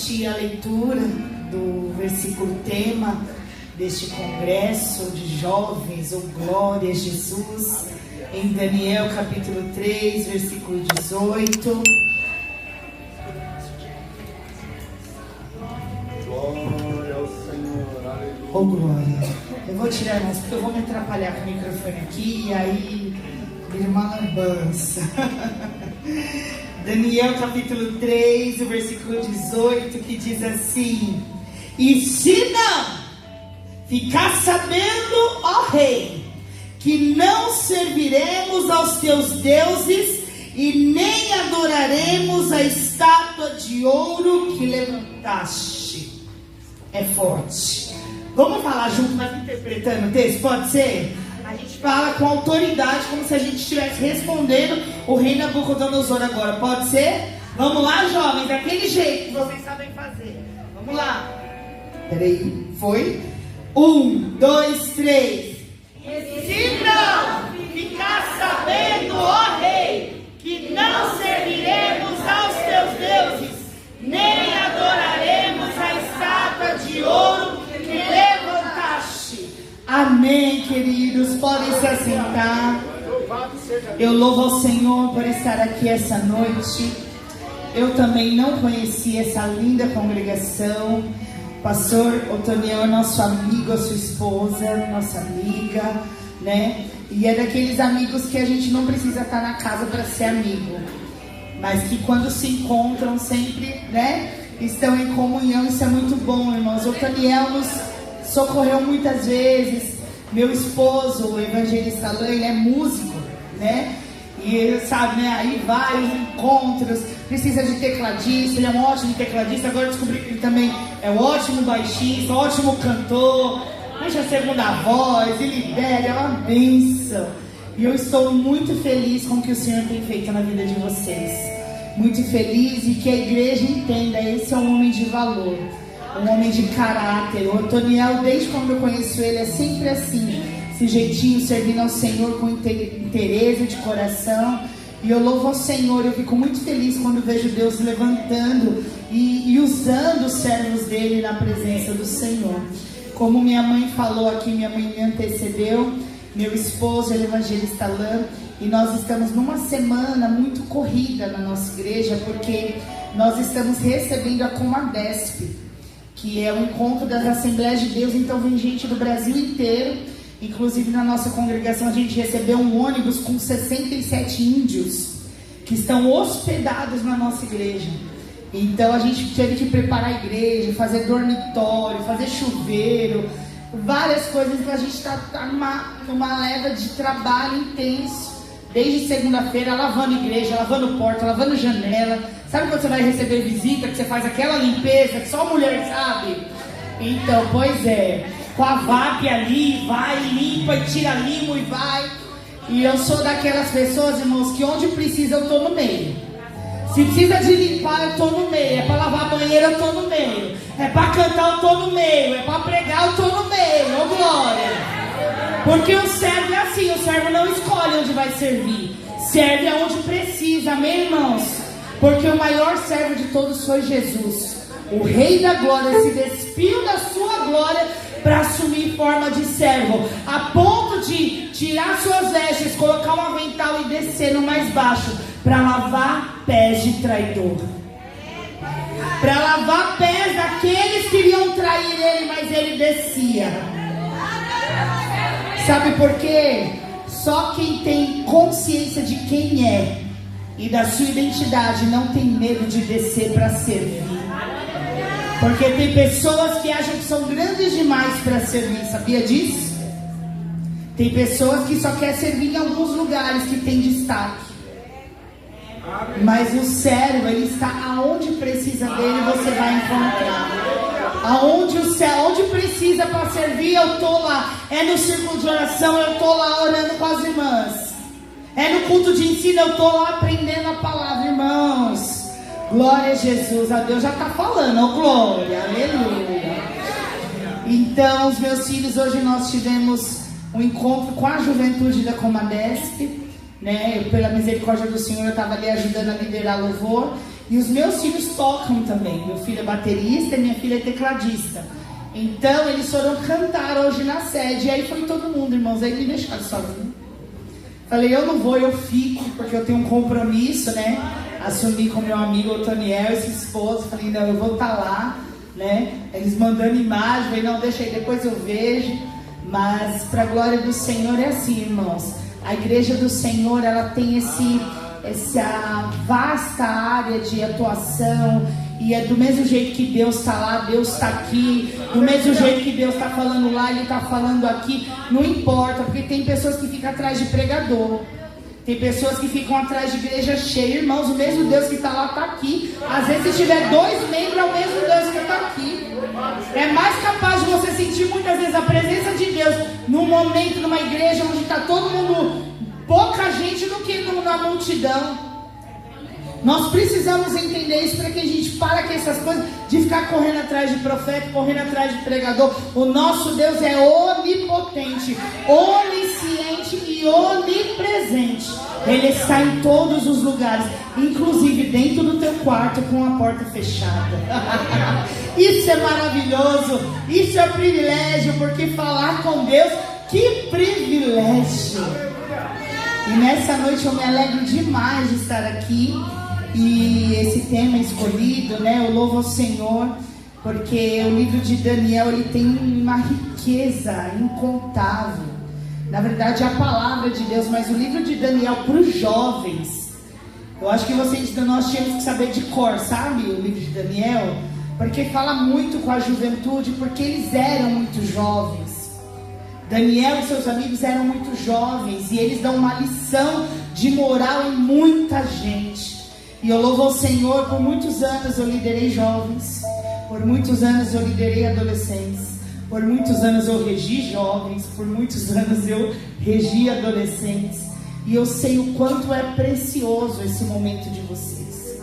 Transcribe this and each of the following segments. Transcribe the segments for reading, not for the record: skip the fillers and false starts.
assistir a leitura do versículo tema deste congresso de jovens, ou glória a Jesus, em Daniel capítulo 3, versículo 18. Glória ao Senhor, aleluia. Oh glória. Eu vou tirar mais, porque eu vou me atrapalhar com o microfone aqui, e aí minha irmã lambança. Daniel capítulo 3, o versículo 18, que diz assim: e se não ficar sabendo, ó rei, que não serviremos aos teus deuses e nem adoraremos a estátua de ouro que levantaste. É forte. Vamos falar junto, mas interpretando o texto, pode ser? A gente fala com autoridade, como se a gente estivesse respondendo o rei Nabucodonosor agora, pode ser? Vamos lá, jovens, daquele jeito que vocês sabem fazer. Vamos lá. Peraí, foi? 1, 2, 3. E se não ficar sabendo, ó rei, que não serviremos aos teus deuses, nem adoraremos a estátua de ouro que levantaste. Amém, queridos, podem se assentar. Eu louvo ao Senhor por estar aqui essa noite. Eu também não conhecia essa linda congregação. Pastor Otoniel é nosso amigo, a sua esposa, nossa amiga, né? E é daqueles amigos que a gente não precisa estar na casa para ser amigo, mas que quando se encontram sempre, né, estão em comunhão. Isso é muito bom, irmãos. O Otoniel nos socorreu muitas vezes. Meu esposo, o evangelista Alain, ele é músico, né? E ele sabe, né? Aí vai os encontros, precisa de tecladista, ele é um ótimo tecladista. Agora descobri que ele também é um ótimo baixista, um ótimo cantor, deixa a segunda voz, ele lidera, é uma bênção. E eu estou muito feliz com o que o Senhor tem feito na vida de vocês. Muito feliz, e que a igreja entenda, esse é um homem de valor, um homem de caráter. O Otoniel, desde quando eu conheço ele, é sempre assim, esse jeitinho, servindo ao Senhor com interesse de coração. E eu louvo ao Senhor, eu fico muito feliz quando vejo Deus levantando e usando os servos dele na presença do Senhor. Como minha mãe falou aqui, minha mãe me antecedeu, meu esposo, ele é evangelista Alain, e nós estamos numa semana muito corrida na nossa igreja, porque nós estamos recebendo a Comadesp, que é o encontro das Assembleias de Deus. Então vem gente do Brasil inteiro. Inclusive na nossa congregação a gente recebeu um ônibus com 67 índios que estão hospedados na nossa igreja. Então a gente teve que preparar a igreja, fazer dormitório, fazer chuveiro, várias coisas. Então a gente está numa leva de trabalho intenso, desde segunda-feira, lavando igreja, lavando porta, lavando janela. Sabe quando você vai receber visita, que você faz aquela limpeza que só a mulher sabe? Então, pois é, com a VAP ali, vai, limpa e tira limo e vai. E eu sou daquelas pessoas, irmãos, que onde precisa eu tô no meio. Se precisa de limpar, eu tô no meio. É para lavar a banheira, eu tô no meio. É para cantar, eu tô no meio. É para pregar, eu tô no meio. Ô glória! Porque o servo é assim, o servo não escolhe onde vai servir. Serve aonde precisa, amém, irmãos? Porque o maior servo de todos foi Jesus. O Rei da Glória se despiu da sua glória para assumir forma de servo, a ponto de tirar suas vestes, colocar um avental e descer no mais baixo, para lavar pés de traidor, para lavar pés daqueles que iriam trair ele, mas ele descia. Sabe por quê? Só quem tem consciência de quem é e da sua identidade não tem medo de descer para servir. Porque tem pessoas que acham que são grandes demais para servir, sabia disso? Tem pessoas que só querem servir em alguns lugares que tem destaque. Mas o servo, ele está aonde precisa dele, você vai encontrar. Aonde precisa para servir, eu estou lá. É no círculo de oração, eu estou lá orando com as irmãs. É no culto de ensino, eu estou lá aprendendo a palavra, irmãos. Glória a Jesus, a Deus já está falando, oh glória, aleluia. Então, os meus filhos, hoje nós tivemos um encontro com a juventude da Comadesp, né? Pela misericórdia do Senhor, eu estava ali ajudando a liderar louvor. E os meus filhos tocam também. Meu filho é baterista e minha filha é tecladista. Então eles foram cantar hoje na sede. E aí foi todo mundo, irmãos. Aí me deixaram sozinho. Falei, eu não vou, eu fico, porque eu tenho um compromisso, né? Assumi com meu amigo Otoniel, esse esposo. Falei, não, eu vou estar lá, né? Eles mandando imagem. Falei, não, deixa aí, depois eu vejo. Mas para a glória do Senhor é assim, irmãos. A igreja do Senhor, ela tem essa vasta área de atuação. E é do mesmo jeito que Deus está lá, Deus está aqui. Do mesmo jeito que Deus está falando lá, Ele está falando aqui. Não importa, porque tem pessoas que ficam atrás de pregador. Tem pessoas que ficam atrás de igreja cheia. Irmãos, o mesmo Deus que está lá está aqui. Às vezes, se tiver 2 membros, é o mesmo Deus que está aqui. É mais capaz de você sentir muitas vezes a presença de Deus num momento, numa igreja onde está todo mundo, pouca gente, do que na multidão. Nós precisamos entender isso para que a gente pare com essas coisas de ficar correndo atrás de profeta, correndo atrás de pregador. O nosso Deus é onipotente, onisciente e onipresente. Ele está em todos os lugares, inclusive dentro do teu quarto com a porta fechada. Isso é maravilhoso, isso é privilégio, porque falar com Deus, que privilégio. E nessa noite eu me alegro demais de estar aqui. E esse tema escolhido, né? Eu louvo ao Senhor, porque o livro de Daniel, ele tem uma riqueza incontável. Na verdade é a palavra de Deus, mas o livro de Daniel para os jovens, eu acho que nós tínhamos que saber de cor, sabe? O livro de Daniel, porque fala muito com a juventude, porque eles eram muito jovens. Daniel e seus amigos eram muito jovens, e eles dão uma lição de moral em muita gente. E eu louvo ao Senhor, por muitos anos eu liderei jovens, por muitos anos eu liderei adolescentes, por muitos anos eu regi jovens, por muitos anos eu regi adolescentes. E eu sei o quanto é precioso esse momento de vocês.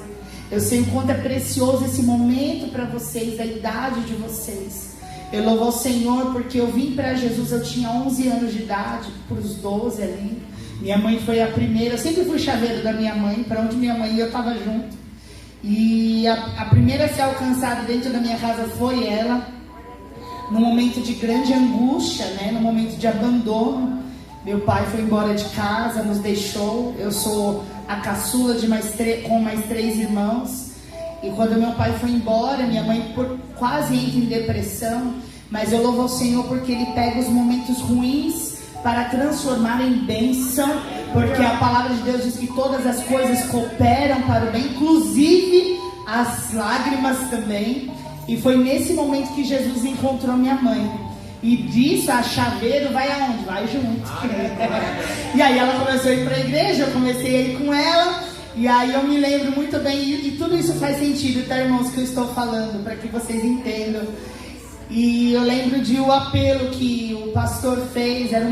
Eu sei o quanto é precioso esse momento para vocês, a idade de vocês. Eu louvo ao Senhor porque eu vim para Jesus, eu tinha 11 anos de idade, para os 12 ali. Minha mãe foi a primeira, eu sempre fui chaveiro da minha mãe, para onde minha mãe ia eu estava junto. E a primeira a ser alcançada dentro da minha casa foi ela, num momento de grande angústia, né? Num momento de abandono. Meu pai foi embora de casa, nos deixou. Eu sou a caçula de com mais 3 irmãos. E quando meu pai foi embora, minha mãe quase entra em depressão. Mas eu louvo ao Senhor porque Ele pega os momentos ruins para transformar em bênção, porque a palavra de Deus diz que todas as coisas cooperam para o bem, inclusive as lágrimas também. E foi nesse momento que Jesus encontrou minha mãe. E disso a chaveiro vai aonde? Vai junto. E aí ela começou a ir para a igreja, eu comecei a ir com ela. E aí eu me lembro muito bem, e tudo isso faz sentido, tá, irmãos, que eu estou falando, para que vocês entendam. E eu lembro de o apelo que o pastor fez, era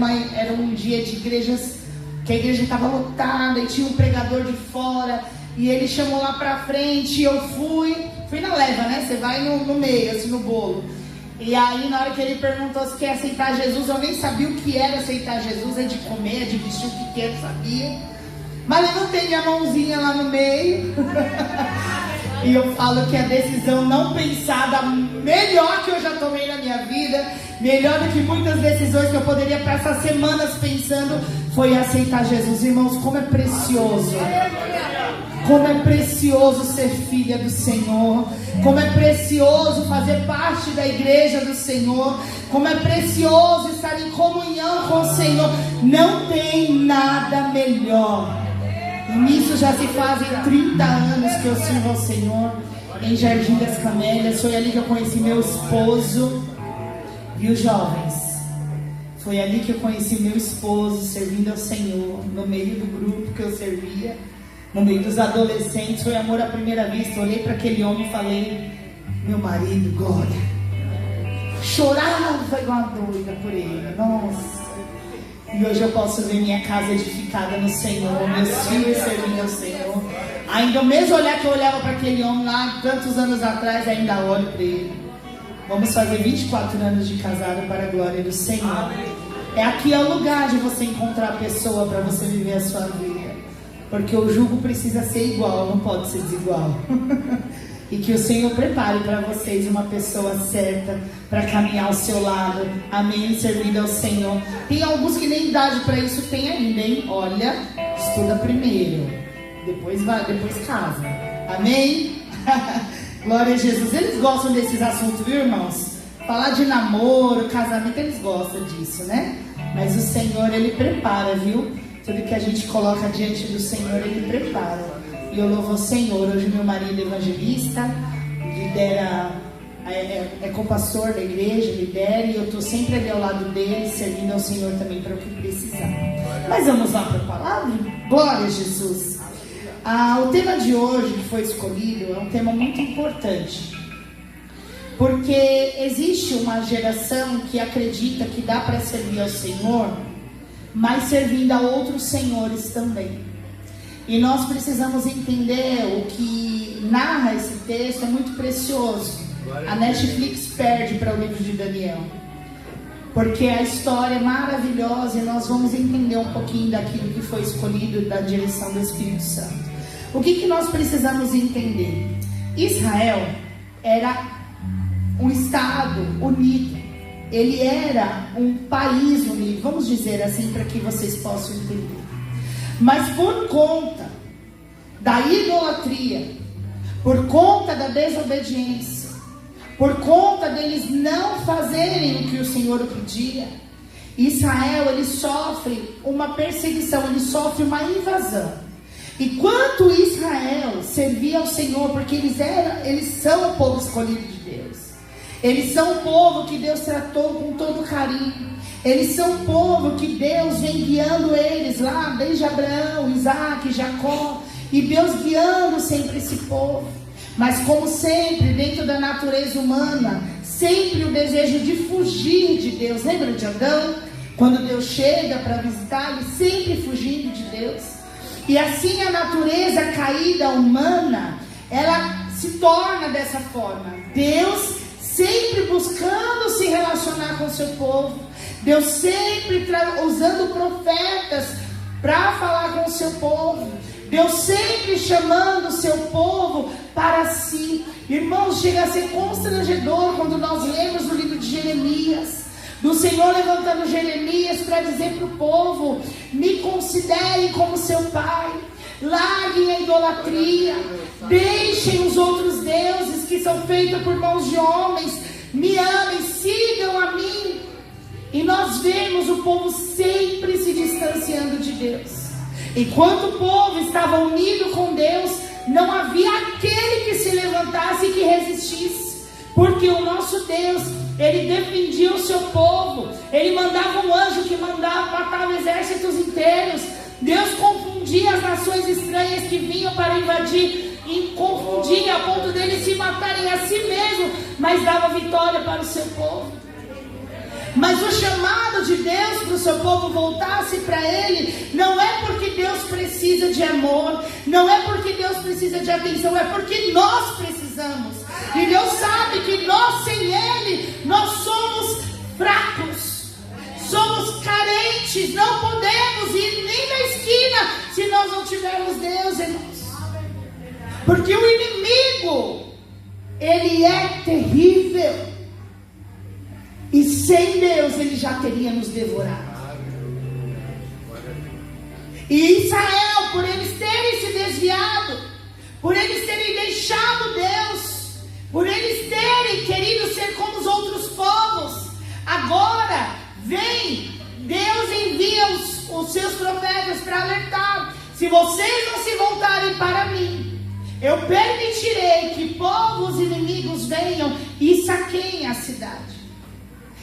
um dia de igrejas, que a igreja estava lotada e tinha um pregador de fora, e ele chamou lá pra frente, e eu fui na leva, né? Você vai no meio, assim, no bolo. E aí na hora que ele perguntou se quer aceitar Jesus, eu nem sabia o que era aceitar Jesus, é de comer, é de vestir o que quer, sabia. Mas levantei minha mãozinha lá no meio. E eu falo que a decisão não pensada, melhor que eu já tomei na minha vida, melhor do que muitas decisões que eu poderia passar semanas pensando, foi aceitar Jesus. Irmãos, como é precioso. Como é precioso ser filha do Senhor. Como é precioso fazer parte da igreja do Senhor. Como é precioso estar em comunhão com o Senhor. Não tem nada melhor. E nisso já se fazem 30 anos que eu sirvo ao Senhor em Jardim das Camélias. Foi ali que eu conheci meu esposo. Viu, jovens? Foi ali que eu conheci meu esposo servindo ao Senhor, no meio do grupo que eu servia, no meio dos adolescentes. Foi amor à primeira vista. Eu olhei para aquele homem e falei: meu marido, Glória. Chorava igual uma doida por ele. Nossa. E hoje eu posso ver minha casa edificada no Senhor, meus filhos servindo ao Senhor. Ainda o mesmo olhar que eu olhava para aquele homem lá tantos anos atrás, ainda olho para ele. Vamos fazer 24 anos de casado para a glória do Senhor. Aqui é o lugar de você encontrar a pessoa para você viver a sua vida. porque o jugo precisa ser igual, não pode ser desigual. E que o Senhor prepare para vocês uma pessoa certa para caminhar ao seu lado, amém, servindo ao Senhor. Tem alguns que nem idade para isso tem ainda, hein? Olha, estuda primeiro, depois casa, amém? Glória a Jesus. Eles gostam desses assuntos, viu, irmãos? Falar de namoro, casamento, eles gostam disso, né? Mas o Senhor, Ele prepara, viu? Tudo que a gente coloca diante do Senhor, Ele prepara. E eu louvo ao Senhor. Hoje meu marido é evangelista, lidera, é co-pastor da igreja, lidera, e eu estou sempre ali ao lado dele, servindo ao Senhor também para o que precisar. Mas vamos lá para a palavra? Glória a Jesus. O tema de hoje que foi escolhido é um tema muito importante, porque existe uma geração que acredita que dá para servir ao Senhor, mas servindo a outros senhores também. E nós precisamos entender o que narra esse texto, é muito precioso. A Netflix perde para o livro de Daniel, porque a história é maravilhosa e nós vamos entender um pouquinho daquilo que foi escolhido da direção do Espírito Santo. O que nós precisamos entender? Israel era um estado unido, ele era um país unido, vamos dizer assim, para que vocês possam entender. Mas por conta da idolatria, por conta da desobediência, por conta deles não fazerem o que o Senhor pedia, Israel, ele sofre uma perseguição, ele sofre uma invasão. Enquanto Israel servia ao Senhor, porque eles são o povo escolhido de Deus, eles são o povo que Deus tratou com todo carinho, eles são o povo que Deus vem guiando eles lá, desde Abraão, Isaac, Jacó, e Deus guiando sempre esse povo. Mas como sempre, dentro da natureza humana, sempre o desejo de fugir de Deus. Lembra de Adão? Quando Deus chega para visitar, ele sempre fugindo de Deus. E assim a natureza caída humana, ela se torna dessa forma. Deus sempre buscando se relacionar com o seu povo. Deus sempre usando profetas para falar com o seu povo. Deus sempre chamando o seu povo para si. Irmãos, chega a ser constrangedor quando nós lemos o livro de Jeremias, do Senhor levantando Jeremias para dizer para o povo: me considerem como seu pai, larguem a idolatria, deixem os outros deuses que são feitos por mãos de homens, me amem, sigam a mim. E nós vemos o povo sempre se distanciando de Deus. Enquanto o povo estava unido com Deus, não havia aquele que se levantasse e que resistisse. Porque o nosso Deus, Ele defendia o seu povo. Ele mandava um anjo que matava exércitos inteiros. Deus confundia as nações estranhas que vinham para invadir, e confundia a ponto deles se matarem a si mesmo, mas dava vitória para o seu povo. Mas o chamado de Deus para o seu povo voltasse para Ele, não é porque Deus precisa de amor, não é porque Deus precisa de atenção, é porque nós precisamos. E Deus sabe que nós, sem Ele, nós somos fracos, somos carentes, não podemos ir nem na esquina se nós não tivermos Deus, irmãos. Porque o inimigo, ele é terrível. E sem Deus ele já teria nos devorado. E Israel, por eles terem se desviado, por eles terem deixado Deus, por eles terem querido ser como os outros povos, agora vem, Deus envia os seus profetas para alertar: se vocês não se voltarem para mim, eu permitirei que povos inimigos venham e saqueiem a cidade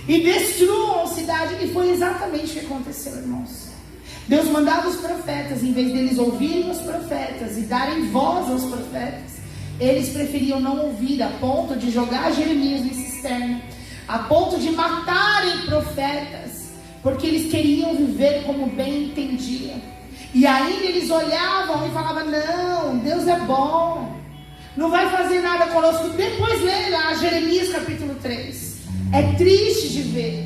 e destruam a cidade. E foi exatamente o que aconteceu, irmãos. Deus mandava os profetas, em vez deles ouvirem os profetas e darem voz aos profetas, eles preferiam não ouvir, a ponto de jogar Jeremias em cisterna, a ponto de matarem profetas, porque eles queriam viver como bem entendiam. E ainda eles olhavam e falavam: não, Deus é bom, não vai fazer nada conosco. Depois lê lá Jeremias capítulo 3. É triste de ver,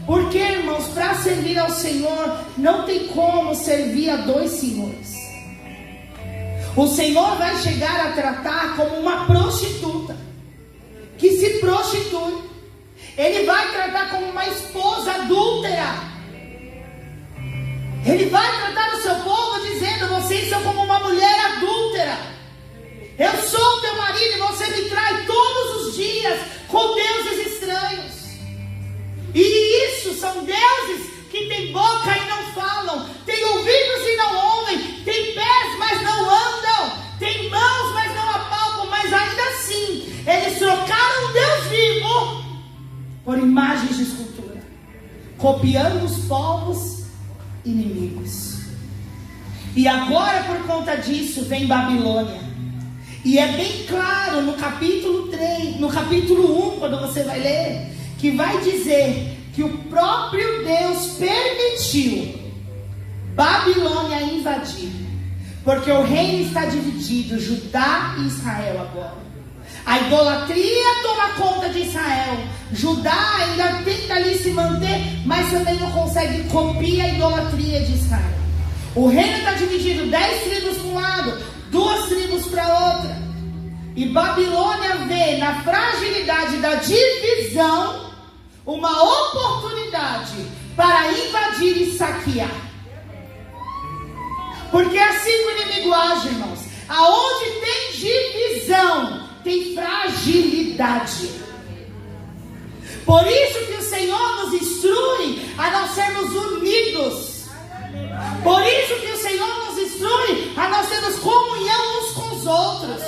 porque, irmãos, para servir ao Senhor não tem como servir a dois senhores. O Senhor vai chegar a tratar como uma prostituta que se prostitui. Ele vai tratar como uma esposa adúltera. Ele vai tratar o seu povo dizendo: vocês são como uma mulher adúltera. Eu sou teu marido e você me trai todos os dias com deuses estranhos. E isso são deuses que têm boca e não falam, têm ouvidos e não ouvem, têm pés, mas não andam, têm mãos, mas não apalpam. Mas ainda assim, eles trocaram o Deus vivo por imagens de escultura, copiando os povos inimigos. E agora, por conta disso, vem Babilônia. E é bem claro no capítulo 3, no capítulo 1, quando você vai ler, que vai dizer que o próprio Deus permitiu Babilônia invadir, porque o reino está dividido, Judá e Israel agora. A idolatria toma conta de Israel. Judá ainda tenta ali se manter, mas também não consegue copiar a idolatria de Israel. O reino está dividido, 10 tribos para um lado, 2 tribos para outra. E Babilônia vê na fragilidade da divisão uma oportunidade para invadir e saquear. Porque assim que o inimigo age, irmãos, aonde tem divisão, tem fragilidade. Por isso que o Senhor nos instrui a não sermos unidos. Por isso que o Senhor nos instrui a nós termos comunhão uns com os outros.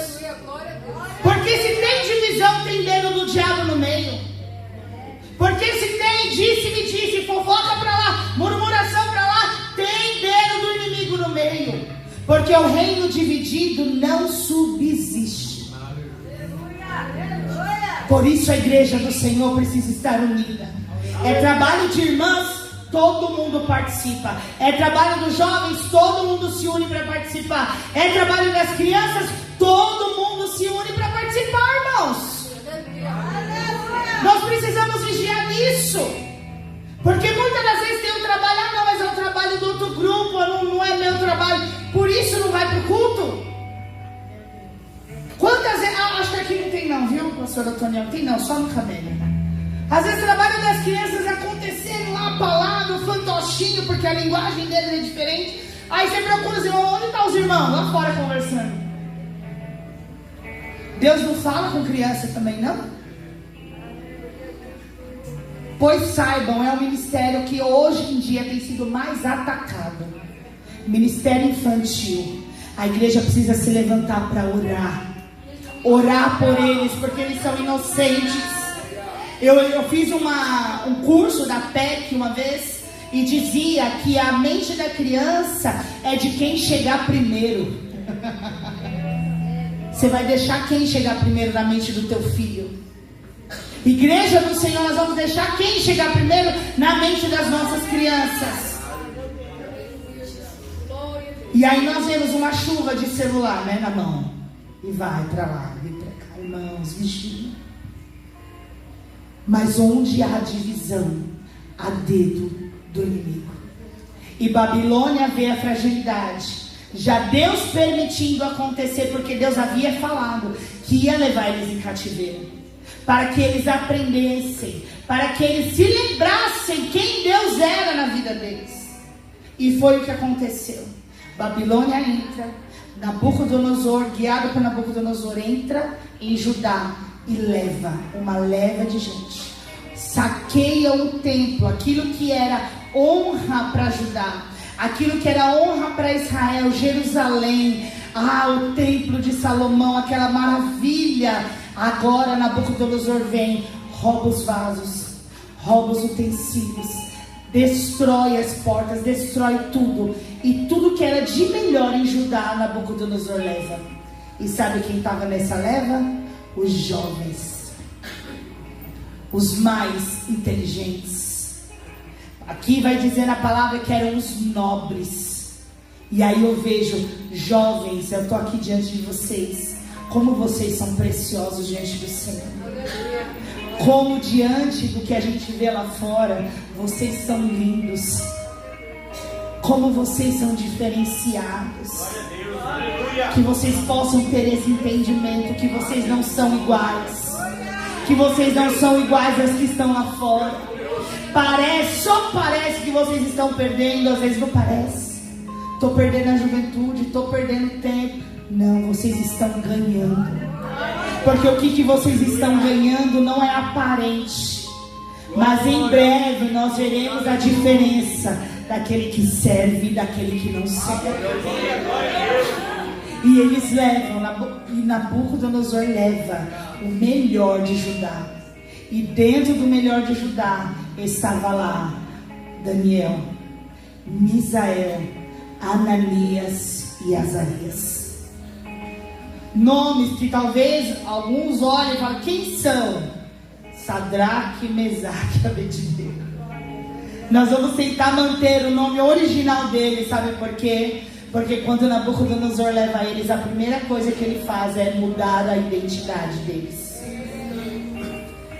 Porque se tem divisão, tem dedo do diabo no meio. Porque se tem disse-me disse, fofoca para lá, murmuração para lá, tem dedo do inimigo no meio. Porque o reino dividido não subsiste. Por isso a igreja do Senhor precisa estar unida. É trabalho de irmãs, todo mundo participa. É trabalho dos jovens, todo mundo se une para participar. É trabalho das crianças, todo mundo se une para participar, irmãos. Nós precisamos vigiar nisso. Porque muitas das vezes tem um trabalho, não, mas é o trabalho do outro grupo, não é meu trabalho, por isso não vai para o culto. Quantas vezes, acho que aqui não tem não, viu, pastor Antônio? Não tem não, só no Camelo. Às vezes o trabalho das crianças acontecendo lá para lá, no fantochinho, porque a linguagem deles é diferente. Aí você procura os irmãos, onde estão os irmãos? Lá fora conversando. Deus não fala com criança também, não? Pois saibam, é um ministério que hoje em dia tem sido mais atacado. Ministério infantil. A igreja precisa se levantar para orar. Orar por eles, porque eles são inocentes. Eu fiz um curso da PEC uma vez e dizia que a mente da criança é de quem chegar primeiro. Você vai deixar quem chegar primeiro na mente do teu filho? Igreja do Senhor, nós vamos deixar quem chegar primeiro na mente das nossas crianças. E aí nós vemos uma chuva de celular, né, na mão. E vai para lá, vem para cá, irmãos, vigia. Mas onde há divisão, há dedo do inimigo. E Babilônia vê a fragilidade. Já Deus permitindo acontecer, porque Deus havia falado que ia levar eles em cativeiro. Para que eles aprendessem, para que eles se lembrassem quem Deus era na vida deles. E foi o que aconteceu. Babilônia entra, Nabucodonosor, guiado por Nabucodonosor, entra em Judá e leva uma leva de gente. Saqueia o templo, aquilo que era honra para Judá, aquilo que era honra para Israel, Jerusalém, o templo de Salomão, aquela maravilha. Agora Nabucodonosor vem, rouba os vasos, rouba os utensílios, destrói as portas, destrói tudo. E tudo que era de melhor em Judá, Nabucodonosor leva. E sabe quem estava nessa leva? Os jovens, os mais inteligentes. Aqui vai dizer na palavra que eram os nobres. E aí eu vejo, jovens, eu estou aqui diante de vocês. Como vocês são preciosos diante do Senhor. Como diante do que a gente vê lá fora, vocês são lindos. como vocês são diferenciados. Que vocês possam ter esse entendimento, que vocês não são iguais, que vocês não são iguais aos que estão lá fora. Só parece que vocês estão perdendo, às vezes não parece. Estou perdendo a juventude, estou perdendo tempo. Não, vocês estão ganhando. Porque o que vocês estão ganhando não é aparente. Mas em breve nós veremos a diferença daquele que serve e daquele que não serve. E eles levam, e Nabucodonosor leva o melhor de Judá. E dentro do melhor de Judá estava lá Daniel, Misael, Ananias e Azarias. Nomes que talvez alguns olhem e falem: quem são? Sadraque, Mesaque e Abednego. Nós vamos tentar manter o nome original deles, sabe por quê? Porque quando Nabucodonosor leva eles, a primeira coisa que ele faz é mudar a identidade deles.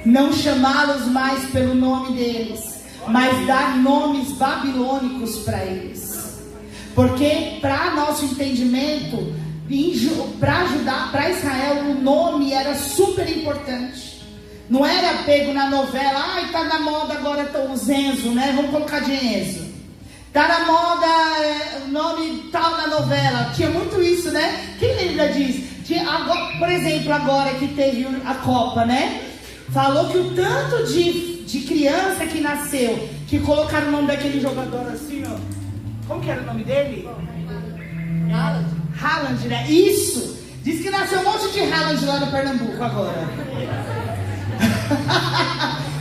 Não chamá-los mais pelo nome deles, mas dar nomes babilônicos para eles. Porque para nosso entendimento, para Israel, o nome era super importante. Não era pego na novela, tá na moda agora o Zenzo, né? Vamos colocar de Enzo. Tá na moda o nome tal na novela. Tinha muito isso, né? Quem lembra disso? Por exemplo, agora que teve a Copa, né? Falou que o tanto de criança que nasceu, que colocaram o nome daquele jogador assim, ó. Como que era o nome dele? Haaland, né? Isso! Diz que nasceu um monte de Haaland lá no Pernambuco agora.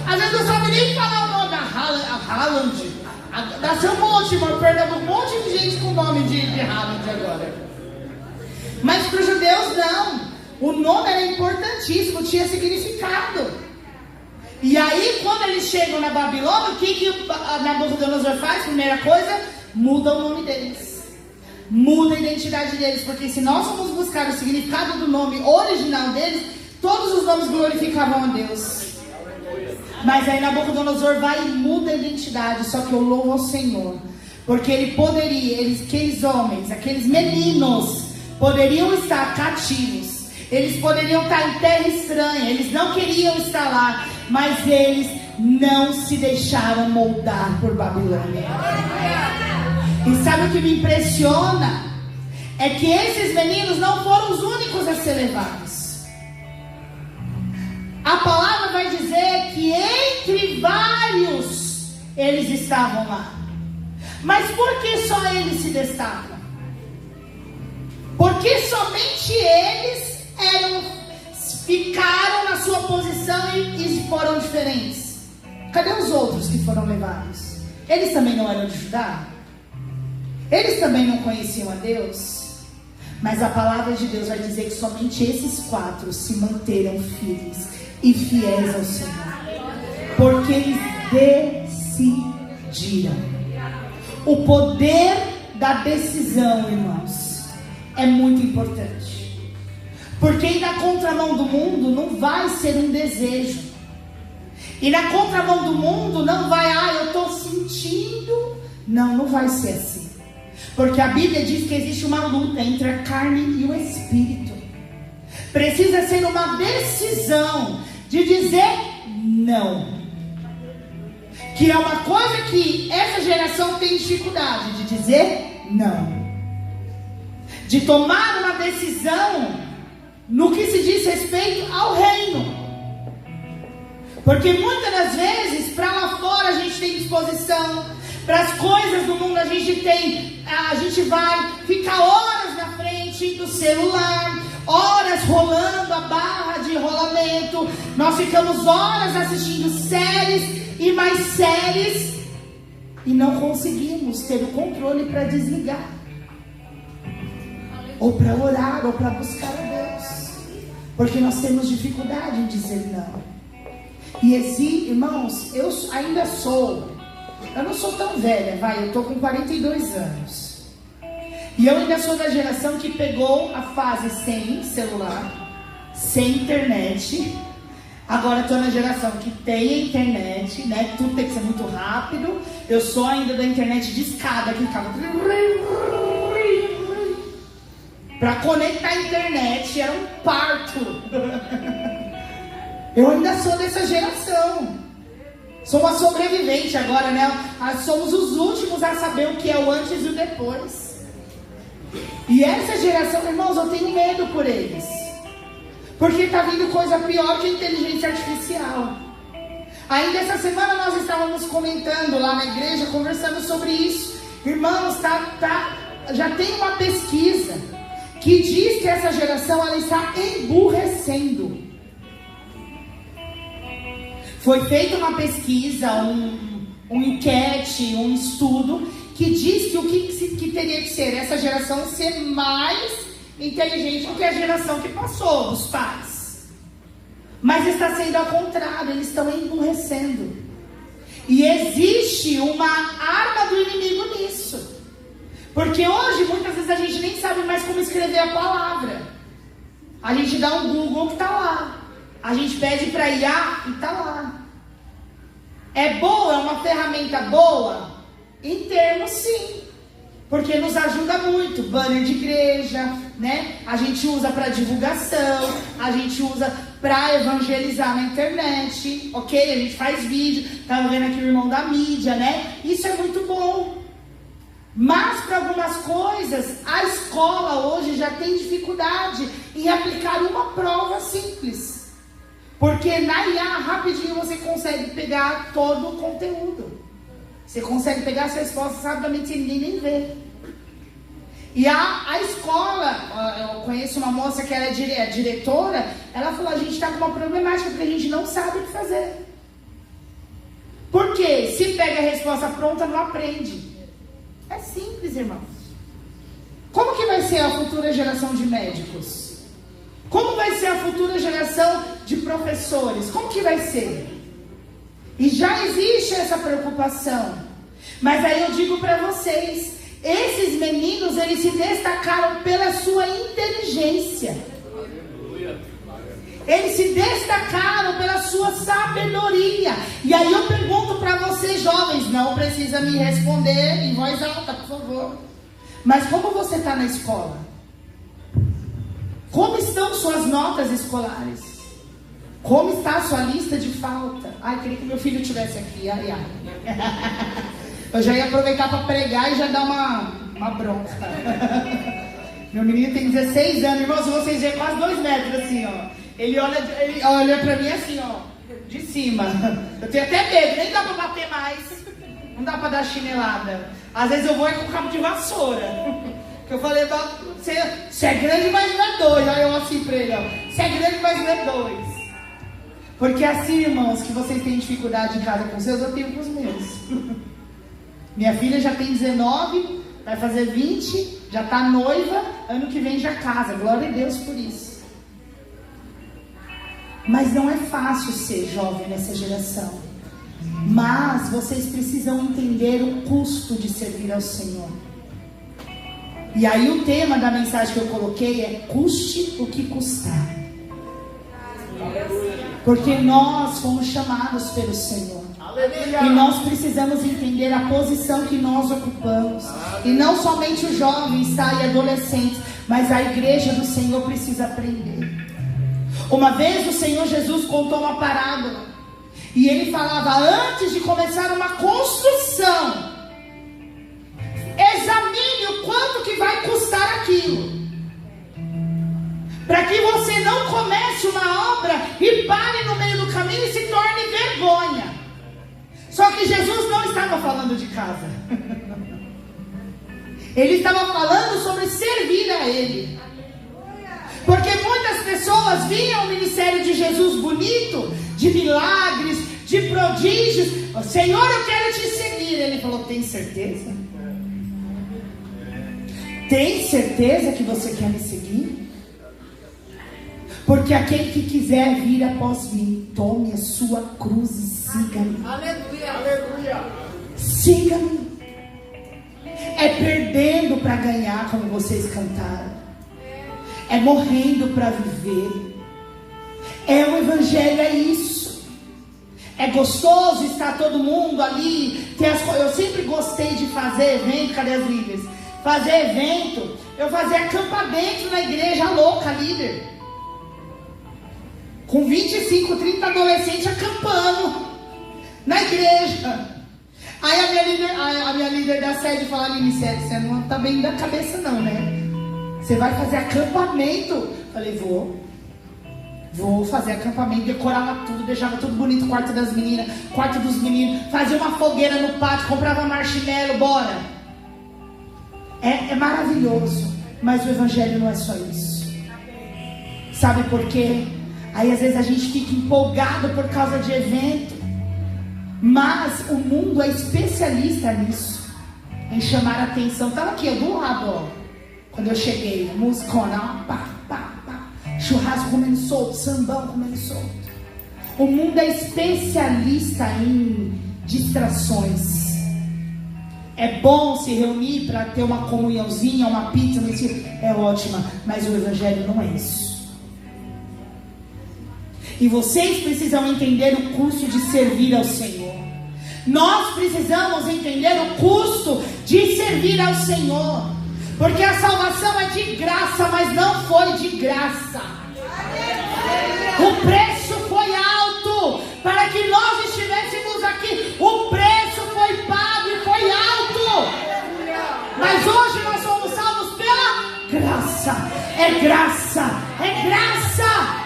Às vezes não sabe nem falar o nome da Haaland. Nasceu um monte, mano, Pernambuco, um monte de gente com o nome de Haaland agora. Mas para os judeus não. O nome era importantíssimo, tinha significado. E aí, quando eles chegam na Babilônia, o que Nabucodonosor faz? Primeira coisa, muda o nome deles. Muda a identidade deles. Porque se nós formos buscar o significado do nome original deles, todos os nomes glorificavam a Deus. Mas aí Nabucodonosor vai e muda a identidade. Só que eu louvo ao Senhor, porque ele poderia, aqueles homens, aqueles meninos, poderiam estar cativos. Eles poderiam estar em terra estranha. Eles não queriam estar lá, mas eles não se deixaram moldar por Babilônia. E sabe o que me impressiona? É que esses meninos não foram os únicos a ser levados. A palavra vai dizer que entre vários eles estavam lá. Mas por que só eles se destacam? Porque somente eles ficaram na sua posição e foram diferentes. Cadê os outros que foram levados? Eles também não eram de Judá? Eles também não conheciam a Deus? Mas a palavra de Deus vai dizer que somente esses 4 se manteram firmes e fiéis ao Senhor, porque eles decidiram. O poder da decisão, irmãos, é muito importante. Porque ir na contramão do mundo não vai ser um desejo. E na contramão do mundo não vai, eu estou sentindo. Não vai ser assim. Porque a Bíblia diz que existe uma luta entre a carne e o espírito. Precisa ser uma decisão de dizer não. Que é uma coisa que essa geração tem dificuldade de dizer não. De tomar uma decisão no que se diz respeito ao reino. Porque muitas das vezes, para lá fora a gente tem disposição, para as coisas do mundo a gente vai ficar horas na frente do celular, horas rolando a barra de rolamento. Nós ficamos horas assistindo séries e mais séries e não conseguimos ter o controle para desligar, ou para orar, ou para buscar a Deus, porque nós temos dificuldade em dizer não. E irmãos, eu não sou tão velha, eu estou com 42 anos, e eu ainda sou da geração que pegou a fase sem celular, sem internet, Agora estou na geração que tem a internet, né? Tudo tem que ser muito rápido. Eu sou ainda da internet de escada, que ficava... Para conectar a internet era um parto. Eu ainda sou dessa geração. Sou uma sobrevivente agora, né? Somos os últimos a saber o que é o antes e o depois. E essa geração, irmãos, eu tenho medo por eles. Porque está vindo coisa pior que a inteligência artificial. Ainda essa semana nós estávamos comentando lá na igreja, conversando sobre isso. Irmãos, já tem uma pesquisa que diz que essa geração ela está emburrecendo. Foi feita uma pesquisa, um enquete, um estudo, que diz que o que teria que ser essa geração ser mais inteligente do que a geração que passou, dos pais. Mas está sendo ao contrário, eles estão emburrecendo. E existe uma arma do inimigo nisso. Porque hoje, muitas vezes, a gente nem sabe mais como escrever a palavra. A gente dá um Google que está lá. A gente pede para IA e está lá. É boa, é uma ferramenta boa? Em termos, sim. Porque nos ajuda muito. Banner de igreja, né? A gente usa para divulgação, a gente usa para evangelizar na internet, ok? A gente faz vídeo. Estava vendo aqui o irmão da mídia, né? Isso é muito bom. Mas para algumas coisas, a escola hoje já tem dificuldade em aplicar uma prova simples. Porque na IA, rapidinho, você consegue pegar todo o conteúdo. Você consegue pegar as respostas rapidamente sem ninguém nem ver. E a escola, eu conheço uma moça que era diretora, ela falou, a gente está com uma problemática porque a gente não sabe o que fazer. Por quê? Se pega a resposta pronta, não aprende. É simples, irmãos. Como que vai ser a futura geração de médicos? Como vai ser a futura geração de professores? Como que vai ser? E já existe essa preocupação. Mas aí eu digo para vocês, esses meninos, eles se destacaram pela sua inteligência. Eles se destacaram pela sua sabedoria. E aí eu pergunto para vocês jovens, não precisa me responder em voz alta, por favor. Mas como você está na escola? Como estão suas notas escolares? Como está a sua lista de falta? Ai, queria que meu filho estivesse aqui. Ai, ai. Eu já ia aproveitar para pregar e já dar uma bronca. Meu menino tem 16 anos, irmão, se vocês verem, quase 2 metros assim, ó. Ele olha pra mim assim, ó, de cima. Eu tenho até medo, nem dá pra bater mais. Não dá pra dar chinelada. Às vezes eu vou com cabo de vassoura. Que eu falei, você é grande, mas não é 2. Aí eu assim pra ele, ó. Você é grande, mas não é 2. Porque assim, irmãos, que vocês têm dificuldade em casa com os seus, eu tenho com os meus. Minha filha já tem 19, vai fazer 20, já tá noiva, ano que vem já casa. Glória a Deus por isso. Mas não é fácil ser jovem nessa geração. Mas vocês precisam entender o custo de servir ao Senhor. E aí o tema da mensagem que eu coloquei é: custe o que custar. Porque nós fomos chamados pelo Senhor. E nós precisamos entender a posição que nós ocupamos. E não somente os jovens, tá, e adolescentes, mas a igreja do Senhor precisa aprender. Uma vez o Senhor Jesus contou uma parábola. E ele falava, antes de começar uma construção, examine o quanto que vai custar aquilo. Para que você não comece uma obra e pare no meio do caminho e se torne vergonha. Só que Jesus não estava falando de casa. Ele estava falando sobre servir a Ele. Porque muitas pessoas viam o ministério de Jesus bonito, de milagres, de prodígios. Senhor, eu quero te seguir. Ele falou, tem certeza? Tem certeza que você quer me seguir? Porque aquele que quiser vir após mim, tome a sua cruz e siga-me. Aleluia, aleluia. Siga-me. É perdendo para ganhar, como vocês cantaram. É morrendo para viver. É o evangelho, é isso. gostoso estar todo mundo ali. Eu sempre gostei de fazer evento. Cadê as líderes? Fazer evento. Eu fazia acampamento na igreja, louca, líder. Com 25, 30 adolescentes acampando na igreja. Aí a minha líder da sede falou: Aline, você não tá bem da cabeça não, né? Você vai fazer acampamento? Falei, vou fazer acampamento. Decorava tudo, deixava tudo bonito. Quarto das meninas, quarto dos meninos. Fazia uma fogueira no pátio, comprava marshmallow, bora. É maravilhoso. Mas o evangelho não é só isso. Sabe por quê? Aí às vezes a gente fica empolgado por causa de evento. Mas o mundo é especialista nisso, em chamar a atenção. Estava aqui do lado, ó. Quando eu cheguei, musicona, ó, pá, pá, pá. Churrasco comendo solto, sambão comendo solto. O mundo é especialista em distrações. É bom se reunir para ter uma comunhãozinha, uma pizza, é ótima, mas o evangelho não é isso. E vocês precisam entender o custo de servir ao Senhor. Nós precisamos entender o custo de servir ao Senhor. Porque a salvação é de graça, mas não foi de graça. O preço foi alto para que nós estivéssemos aqui. O preço foi pago e foi alto. Mas hoje nós somos salvos pela graça. É graça, é graça.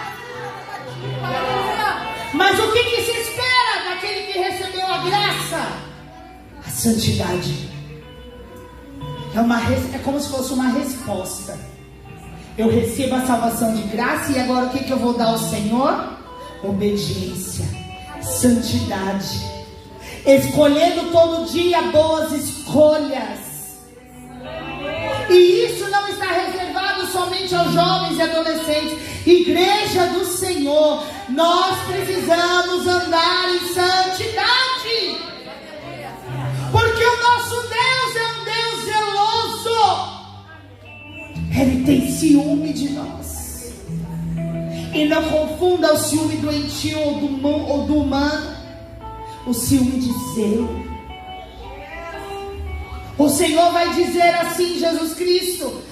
Mas o que se espera daquele que recebeu a graça? A santidade. É como se fosse uma resposta. Eu recebo a salvação de graça e agora o que eu vou dar ao Senhor? Obediência, santidade, escolhendo todo dia boas escolhas. E isso não está reservado somente aos jovens e adolescentes. Igreja do Senhor, nós precisamos andar em santidade. Porque o nosso Deus é um Deus zeloso. Ele tem ciúme de nós. E não confunda o ciúme doentio ou do humano. O ciúme de zelo. O Senhor vai dizer assim, Jesus Cristo: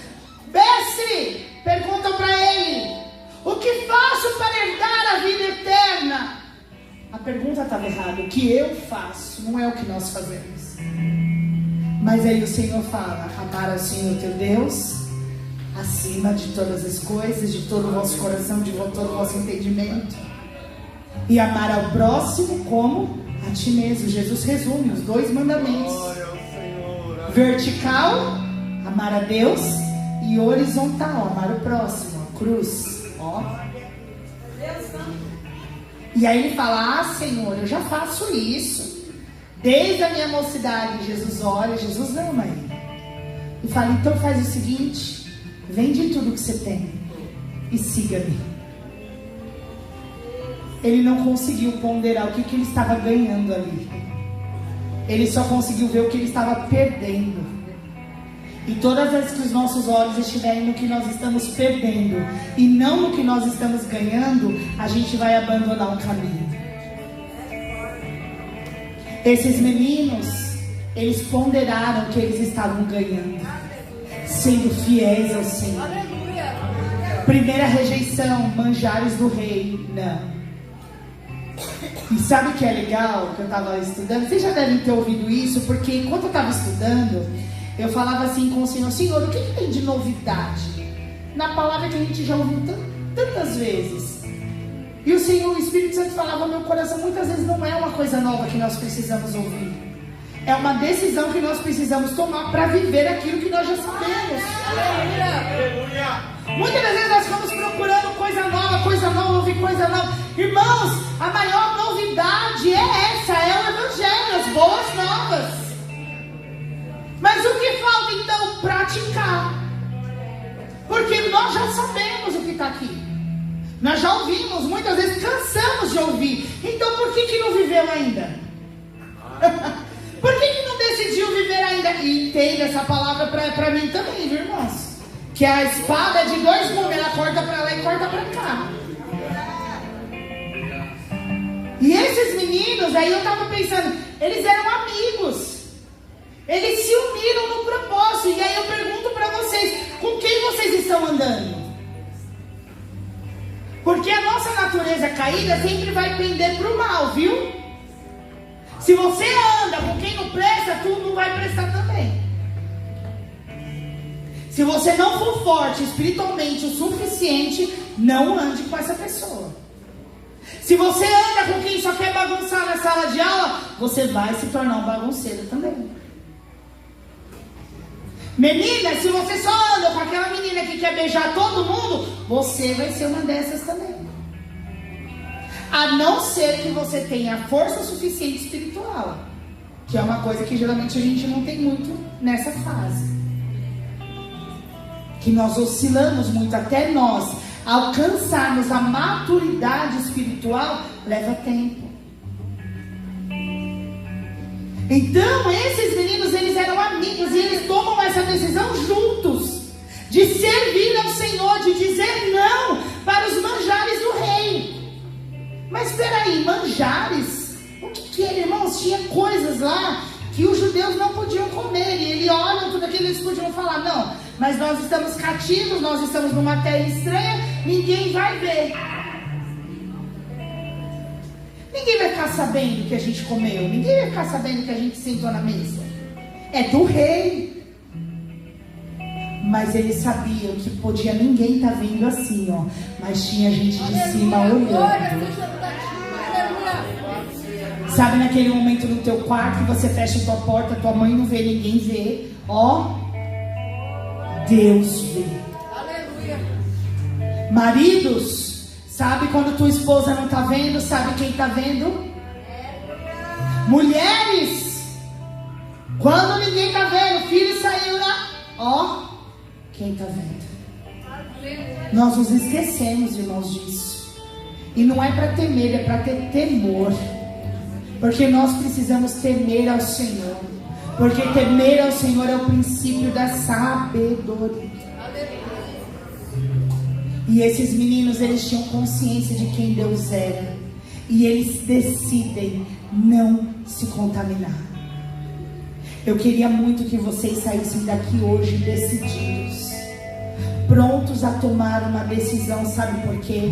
Mestre, pergunta para ele: o que faço para herdar a vida eterna? A pergunta estava errada. O que eu faço não é o que nós fazemos. Mas aí o Senhor fala: amar ao Senhor teu Deus acima de todas as coisas, de todo o vosso coração, de todo o vosso entendimento, e amar ao próximo como a ti mesmo. Jesus resume os 2 mandamentos: vertical, amar a Deus, e horizontal, amar o próximo, a cruz. Ó. E aí ele fala: ah, Senhor, eu já faço isso desde a minha mocidade. Jesus olha, Jesus ama ele e fala: então faz o seguinte, vende tudo que você tem e siga-me. Ele não conseguiu ponderar o que ele estava ganhando ali. Ele só conseguiu ver o que ele estava perdendo. E todas as vezes que os nossos olhos estiverem no que nós estamos perdendo e não no que nós estamos ganhando, a gente vai abandonar o caminho. Esses meninos, eles ponderaram o que eles estavam ganhando, sendo fiéis ao Senhor. Primeira rejeição: manjares do rei. Não. E sabe o que é legal? Que eu estava estudando, vocês já devem ter ouvido isso, porque enquanto eu estava estudando, eu falava assim com o Senhor: Senhor, o que tem de novidade na palavra que a gente já ouviu tantas vezes? E o Senhor, o Espírito Santo, falava no meu coração: muitas vezes não é uma coisa nova que nós precisamos ouvir, é uma decisão que nós precisamos tomar para viver aquilo que nós já sabemos. Muitas das vezes nós ficamos procurando coisa nova, ouvir coisa nova. Irmãos, a maior novidade é essa, é o Evangelho, as boas novas. Mas o que falta então? Praticar. Porque nós já sabemos o que está aqui. Nós já ouvimos, muitas vezes cansamos de ouvir. Então por que não viveu ainda? Por que não decidiu viver ainda? E entenda essa palavra para mim também, viu, irmãos? Que a espada é de 2 gumes, ela corta para lá e corta para cá. E esses meninos, aí eu estava pensando, eles eram amigos. Eles se uniram no propósito. E aí eu pergunto para vocês, com quem vocês estão andando? Porque a nossa natureza caída sempre vai pender para o mal, viu? Se você anda com quem não presta, tu não vai prestar também. Se você não for forte espiritualmente o suficiente, não ande com essa pessoa. Se você anda com quem só quer bagunçar na sala de aula, você vai se tornar um bagunceiro também. Menina, se você só anda com aquela menina que quer beijar todo mundo, você vai ser uma dessas também. A não ser que você tenha força suficiente espiritual, que é uma coisa que geralmente a gente não tem muito nessa fase. Que nós oscilamos muito, até nós alcançarmos a maturidade espiritual, leva tempo. Então, esses meninos, eles eram amigos e eles tomam essa decisão juntos, de servir ao Senhor, de dizer não para os manjares do rei. Mas espera aí, manjares? O que é, irmãos? Tinha coisas lá que os judeus não podiam comer. E eles olham tudo aquilo, eles podiam falar, não, mas nós estamos cativos, nós estamos numa terra estranha, ninguém vai ver. Ninguém vai ficar sabendo que a gente comeu, ninguém vai ficar sabendo que a gente sentou na mesa. É do rei. Mas eles sabiam que podia ninguém estar vendo assim, ó. Mas tinha gente de cima olhando. Sabe naquele momento no teu quarto que você fecha a tua porta, tua mãe não vê, ninguém vê. Ó, Deus vê. Aleluia. Maridos, sabe quando tua esposa não está vendo, sabe quem está vendo? Mulheres, quando ninguém está vendo, o filho saiu lá, ó, quem está vendo? Nós nos esquecemos, irmãos, disso. E não é para temer, é para ter temor. Porque nós precisamos temer ao Senhor. Porque temer ao Senhor é o princípio da sabedoria. E esses meninos, eles tinham consciência de quem Deus era. E eles decidem não se contaminar. Eu queria muito que vocês saíssem daqui hoje decididos, prontos a tomar uma decisão. Sabe por quê?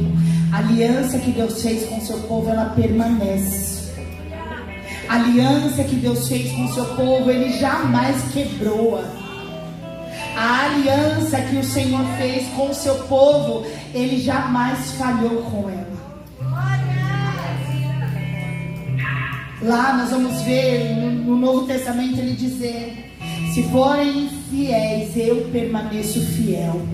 A aliança que Deus fez com o seu povo, ela permanece. A aliança que Deus fez com o seu povo, Ele jamais quebrou-a. A aliança que o Senhor fez com o seu povo, Ele jamais falhou com ela. Lá nós vamos ver no Novo Testamento Ele dizer: se forem fiéis, eu permaneço fiel,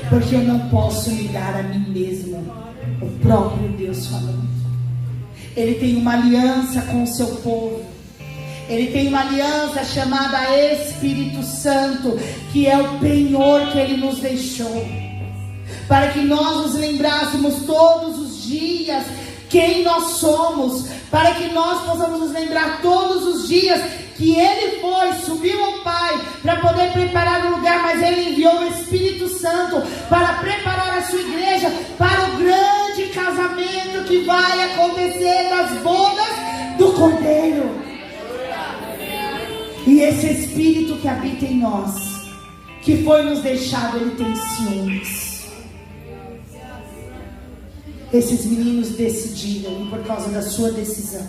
porque eu não posso negar a mim mesmo. O próprio Deus falou. Ele tem uma aliança com o seu povo. Ele tem uma aliança chamada Espírito Santo, que é o penhor que Ele nos deixou, para que nós nos lembrássemos todos os dias quem nós somos, para que nós possamos nos lembrar todos os dias que Ele foi, subiu ao Pai para poder preparar o lugar, mas Ele enviou o Espírito Santo para preparar a sua igreja para o grande casamento que vai acontecer nas bodas do Cordeiro. E esse Espírito que habita em nós, que foi nos deixado, ele tem ciúmes. Esses meninos decidiram, e por causa da sua decisão,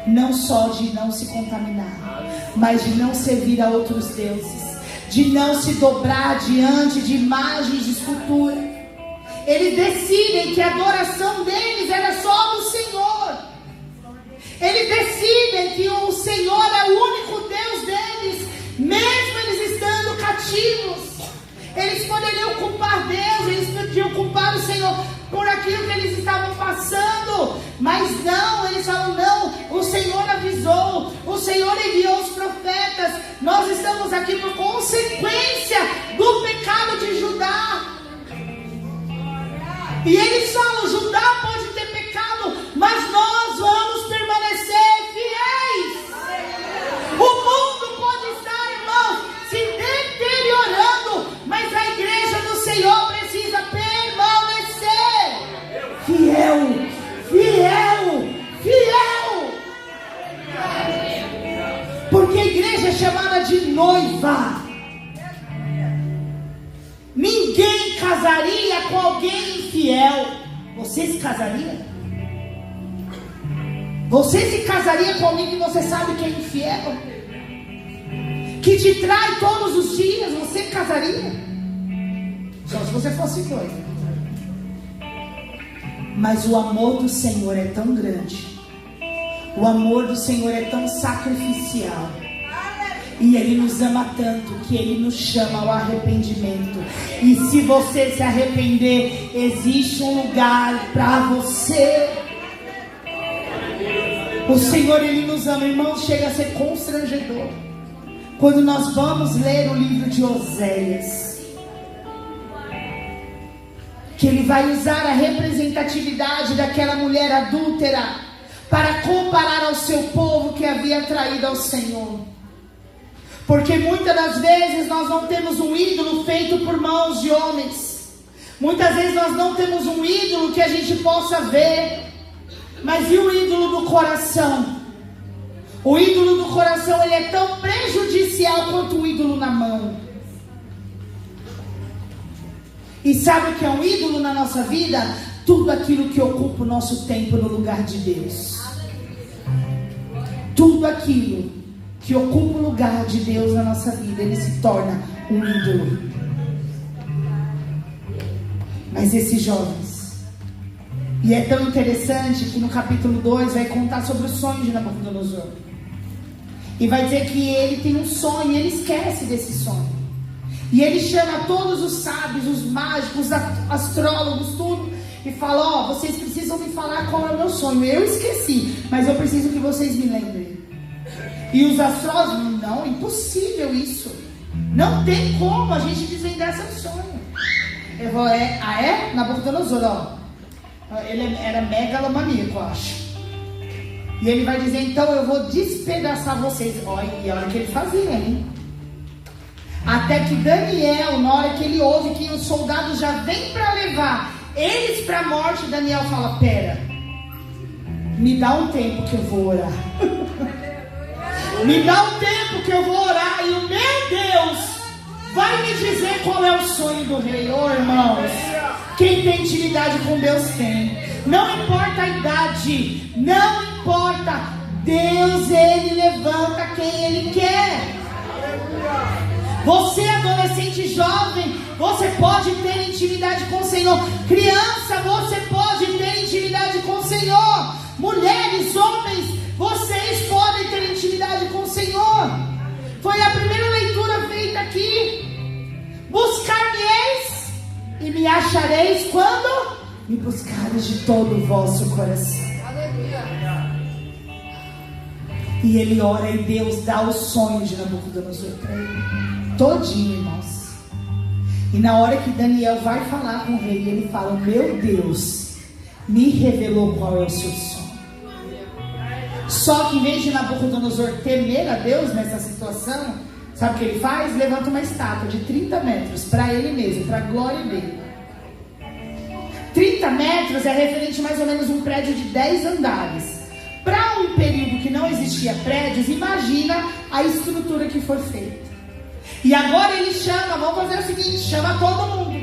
não só de não se contaminar, mas de não servir a outros deuses, de não se dobrar diante de imagens de escultura. Eles decidem que a adoração deles era só do Senhor. Eles decidem que o Senhor é o único Deus deles, mesmo eles estando cativos. Eles poderiam culpar Deus, eles podiam culpar o Senhor por aquilo que eles estavam passando, mas não, eles falam: não, o Senhor avisou, o Senhor enviou os profetas, nós estamos aqui por consequência do pecado de Judá. E eles falam: Judá pode ter pecado, mas nós vamos permanecer fiéis. O mundo pode estar, irmãos, se deteriorando, mas a igreja do Senhor precisa permanecer fiel, fiel, de noiva. Ninguém casaria com alguém infiel. Você se casaria? Você se casaria com alguém que você sabe que é infiel? Que te trai todos os dias? Você casaria? Só se você fosse doido. Mas o amor do Senhor é tão grande. O amor do Senhor é tão sacrificial. E Ele nos ama tanto que Ele nos chama ao arrependimento. E se você se arrepender, existe um lugar para você. O Senhor, Ele nos ama, irmãos. Chega a ser constrangedor quando nós vamos ler o livro de Oséias, que Ele vai usar a representatividade daquela mulher adúltera para comparar ao seu povo que havia traído ao Senhor. Porque muitas das vezes nós não temos um ídolo feito por mãos de homens. Muitas vezes nós não temos um ídolo que a gente possa ver. Mas e o ídolo do coração? O ídolo do coração, ele é tão prejudicial quanto o ídolo na mão. E sabe o que é um ídolo na nossa vida? Tudo aquilo que ocupa o nosso tempo no lugar de Deus. Tudo aquilo que ocupa o lugar de Deus na nossa vida, ele se torna um ídolo. Mas esses jovens, e é tão interessante que no capítulo 2 vai contar sobre o sonho de Nabucodonosor. E vai dizer que ele tem um sonho e ele esquece desse sonho. E ele chama todos os sábios, os mágicos, os astrólogos, tudo, e fala: vocês precisam me falar qual é o meu sonho. Eu esqueci, mas eu preciso que vocês me lembrem. E os astrólogos: não, impossível isso. Não tem como a gente desvendar seu sonho. Eu vou: Nabucodonosor, ele era megalomaníaco, eu acho. E ele vai dizer: então eu vou despedaçar vocês. E olha o que ele fazia, hein? Até que Daniel, na hora que ele ouve que os soldados já vêm para levar eles para a morte, Daniel fala: pera, me dá um tempo que eu vou orar. Me dá um tempo que eu vou orar e o meu Deus vai me dizer qual é o sonho do rei. Irmãos, quem tem intimidade com Deus tem. Não importa a idade, não importa. Deus, Ele levanta quem Ele quer. Você, adolescente jovem, você pode ter intimidade com o Senhor. Criança, você pode ter intimidade com o Senhor. Mulheres, homens, vocês podem ter intimidade com o Senhor. Foi a primeira leitura feita aqui. Buscar-me-eis e me achareis quando me buscareis de todo o vosso coração. E ele ora e Deus dá o sonho de Nabucodonosor para ele. Todinho, irmãos. E na hora que Daniel vai falar com o rei, ele fala: meu Deus me revelou qual é o seu sonho. Só que em vez de Nabucodonosor temer a Deus nessa situação, sabe o que ele faz? Levanta uma estátua de 30 metros para ele mesmo, para a glória dele. 30 metros é referente mais ou menos a um prédio de 10 andares. Para um período que não existia prédios, imagina a estrutura que foi feita. E agora ele chama, vamos fazer o seguinte: chama todo mundo,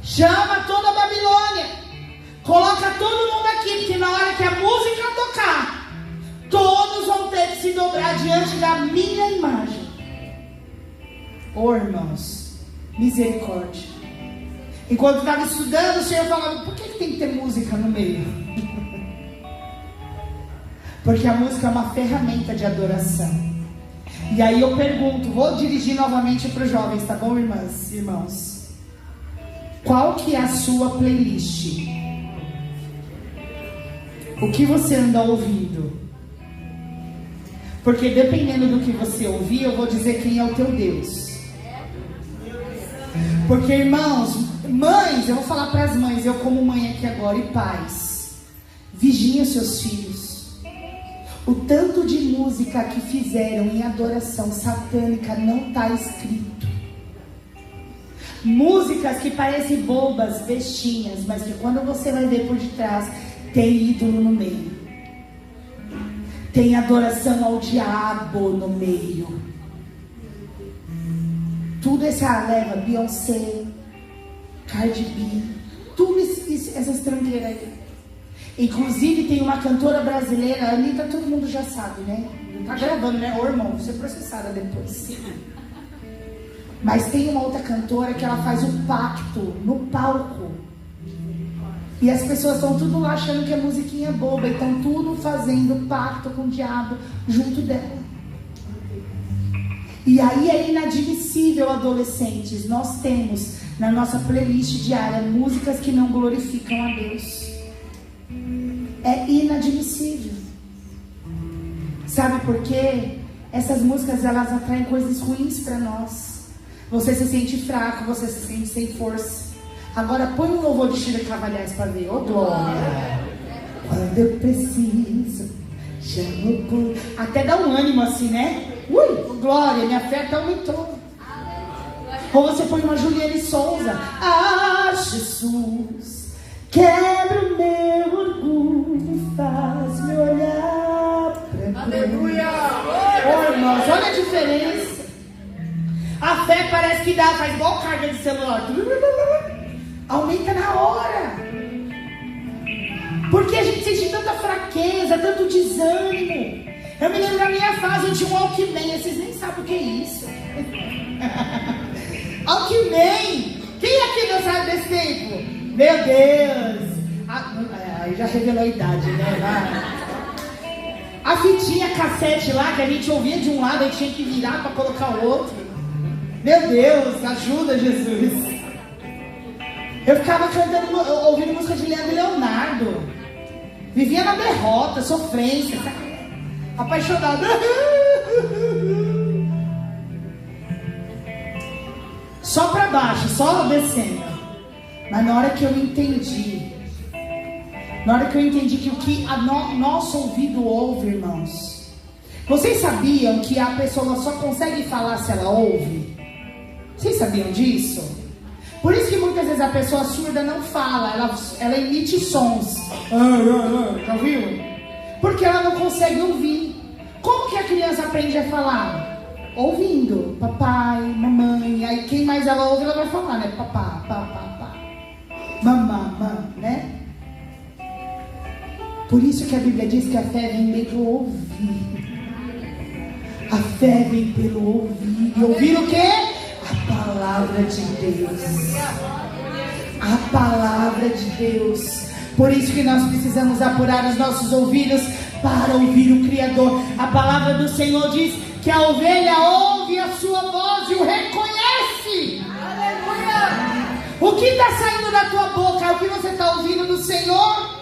chama toda a Babilônia, coloca todo mundo aqui, porque na hora que a música tocar, todos vão ter que se dobrar diante da minha imagem. Irmãos, misericórdia. Enquanto estava estudando, o Senhor falava: por que tem que ter música no meio? Porque a música é uma ferramenta de adoração. E aí eu pergunto, vou dirigir novamente para os jovens, tá bom, irmãos? Qual que é a sua playlist? O que você anda ouvindo? Porque dependendo do que você ouvir, eu vou dizer quem é o teu Deus. Porque, irmãos, mães, eu vou falar para as mães, eu como mãe aqui agora, e pais, vigiem os seus filhos. O tanto de música que fizeram em adoração satânica não está escrito. Músicas que parecem bobas, bestinhas, mas que quando você vai ver por detrás, tem ídolo no meio. Tem adoração ao diabo no meio. tudo essa leva, Beyoncé, Cardi B, tudo essa estrangeira aí. Inclusive tem uma cantora brasileira, a Anitta, todo mundo já sabe, né? Não tá gravando, né? Ô irmão, você é processada depois. Mas tem uma outra cantora que ela faz um pacto no palco. E as pessoas estão tudo lá achando que é musiquinha boba. E estão tudo fazendo pacto com o diabo junto dela. E aí é inadmissível, adolescentes. Nós temos na nossa playlist diária músicas que não glorificam a Deus. É inadmissível. Sabe por quê? Essas músicas, elas atraem coisas ruins para nós. Você se sente fraco, você se sente sem força. Agora põe um louvor de Chico Cavalhais para ver. Ô glória! Quando eu preciso, chamo por... Até dá um ânimo assim, né? Ui, glória, minha fé até aumentou. Ou você põe uma Juliane Souza. Ah, Jesus, quebra o meu orgulho, faz-me olhar pra ti. Aleluia! Ô irmãos, olha a diferença. A fé parece que dá, faz igual carga de celular. Aumenta na hora. Porque a gente sente tanta fraqueza, tanto desânimo. Eu me lembro da minha fase, eu tinha um Walkman. Vocês nem sabem o que é isso. Walkman. Quem aqui não sabe desse tempo? Meu Deus. Aí já revelou a idade, né? A fitinha cassete lá, que a gente ouvia de um lado e tinha que virar para colocar o outro. Meu Deus, ajuda, Jesus. Eu ficava cantando, ouvindo música de Leandro e Leonardo. Vivia na derrota, sofrência, apaixonada. Só para baixo, só descendo. Mas na hora que eu entendi, que o que nosso ouvido ouve, irmãos. Vocês sabiam que a pessoa só consegue falar se ela ouve? Vocês sabiam disso? Por isso que muitas vezes a pessoa surda não fala, ela emite sons. Já ouviu? Porque ela não consegue ouvir. Como que a criança aprende a falar? Ouvindo. Papai, mamãe. Aí quem mais ela ouve, ela vai falar, né? Papá, papá, mamã, né? Por isso que a Bíblia diz que a fé vem pelo ouvir. A fé vem pelo ouvir. E ouvir o quê? A palavra de Deus. A palavra de Deus. Por isso que nós precisamos apurar os nossos ouvidos para ouvir o Criador. A palavra do Senhor diz que a ovelha ouve a sua voz e o reconhece. Aleluia! O que está saindo da tua boca é o que você está ouvindo do Senhor.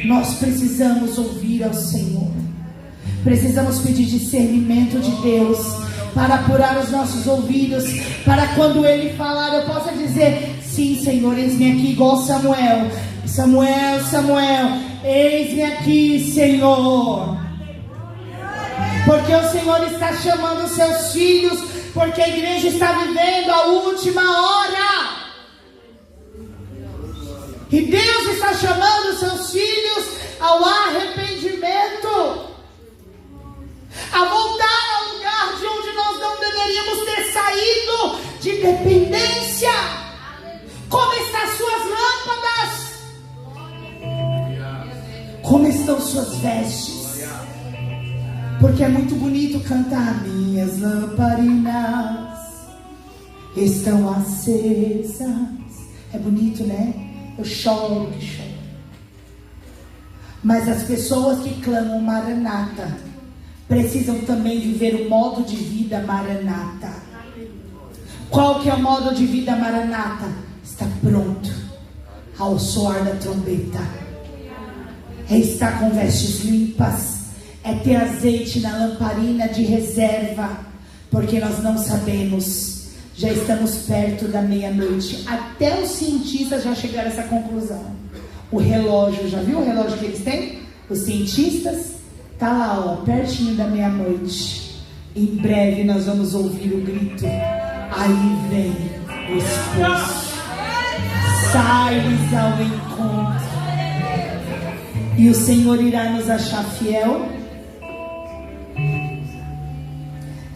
Nós precisamos ouvir ao Senhor. Precisamos pedir discernimento de Deus para apurar os nossos ouvidos, para quando Ele falar eu possa dizer: sim, Senhor, eis-me aqui, igual Samuel. Samuel, eis-me aqui, Senhor. Porque o Senhor está chamando os seus filhos, porque a igreja está vivendo a última hora. E Deus está chamando os seus filhos ao arrependimento, a voltar ao lugar de onde nós não deveríamos ter saído, de dependência. Como estão suas lâmpadas? Como estão suas vestes? Porque é muito bonito cantar: minhas lamparinas estão acesas. É bonito, né? Eu choro, que choro. Mas as pessoas que clamam Maranata precisam também viver o modo de vida Maranata. Qual que é o modo de vida Maranata? Está pronto ao soar da trombeta. É estar com vestes limpas. É ter azeite na lamparina de reserva. Porque nós não sabemos. Já estamos perto da meia-noite. Até os cientistas já chegaram a essa conclusão. O relógio, já viu o relógio que eles têm? Os cientistas, tá lá, ó, pertinho da meia-noite. Em breve nós vamos ouvir o grito: aí vem o esposo, sai-lhes ao encontro. E o Senhor irá nos achar fiel?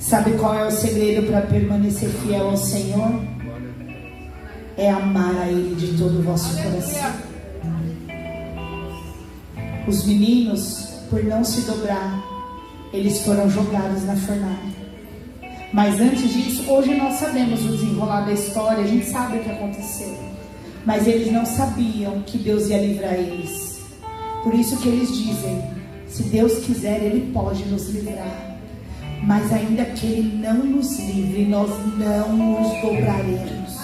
Sabe qual é o segredo para permanecer fiel ao Senhor? É amar a Ele de todo o vosso coração. Os meninos, por não se dobrar, eles foram jogados na fornalha. Mas antes disso, hoje nós sabemos o desenrolar da história, a gente sabe o que aconteceu. Mas eles não sabiam que Deus ia livrar eles. Por isso que eles dizem, se Deus quiser, Ele pode nos livrar. Mas ainda que Ele não nos livre, nós não nos dobraremos.